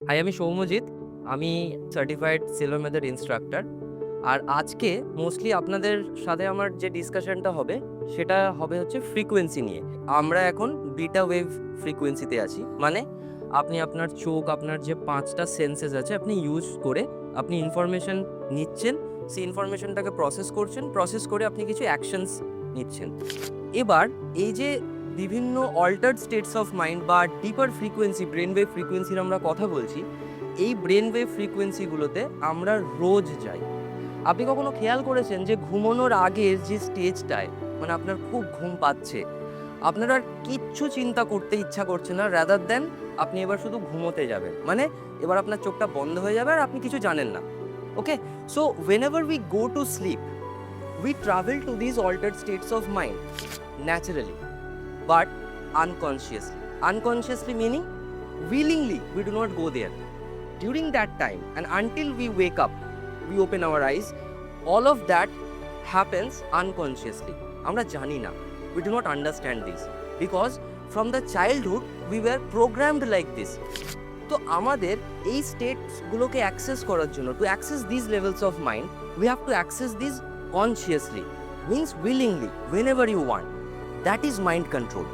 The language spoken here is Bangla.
হাই, আমি সৌম্যজিৎ। আমি সার্টিফাইড সিলভার মেথড ইনস্ট্রাক্টর। আর আজকে মোস্টলি আপনাদের সাথে আমার যে ডিসকাশনটা হবে সেটা হবে হচ্ছে ফ্রিকোয়েন্সি নিয়ে। আমরা এখন বিটা ওয়েভ ফ্রিকোয়েন্সিতে আছি। মানে আপনি আপনার চোখ, আপনার যে ৫টা সেন্সেস আছে, আপনি ইউজ করে আপনি ইনফরমেশন নিচ্ছেন, সেই ইনফরমেশনটাকে প্রসেস করে আপনি কিছু অ্যাকশনস নিচ্ছেন। এবার এই যে বিভিন্ন অল্টার্ড স্টেটস অফ মাইন্ড বা ডিপার ফ্রিকোয়েন্সি, ব্রেন ওয়েভ ফ্রিকোয়েন্সির আমরা কথা বলছি, এই ব্রেন ওয়েভ ফ্রিকোয়েন্সিগুলোতে আমরা রোজ যাই। আপনি কখনো খেয়াল করেছেন যে ঘুমানোর আগের যে স্টেজটায়, মানে আপনার খুব ঘুম পাচ্ছে, আপনার আর কিচ্ছু চিন্তা করতে ইচ্ছা করছে না, রাদার দ্যান আপনি এবার শুধু ঘুমোতে যাবেন। মানে এবার আপনার চোখটা বন্ধ হয়ে যাবে আর আপনি কিছু জানেন না। ওকে, so whenever we go to sleep, we travel to these altered states of mind naturally, but unconsciously. Unconsciously meaning willingly we do not go there. During that time and until we wake up, we open our eyes, all of that happens unconsciously. আমরা জানি না, we do not understand this because from the childhood we were programmed like this. তো আমাদের এই স্টেটসগুলোকে অ্যাক্সেস করার জন্য, to access this levels of mind, we have to access this consciously, means willingly, whenever you want. That is mind control.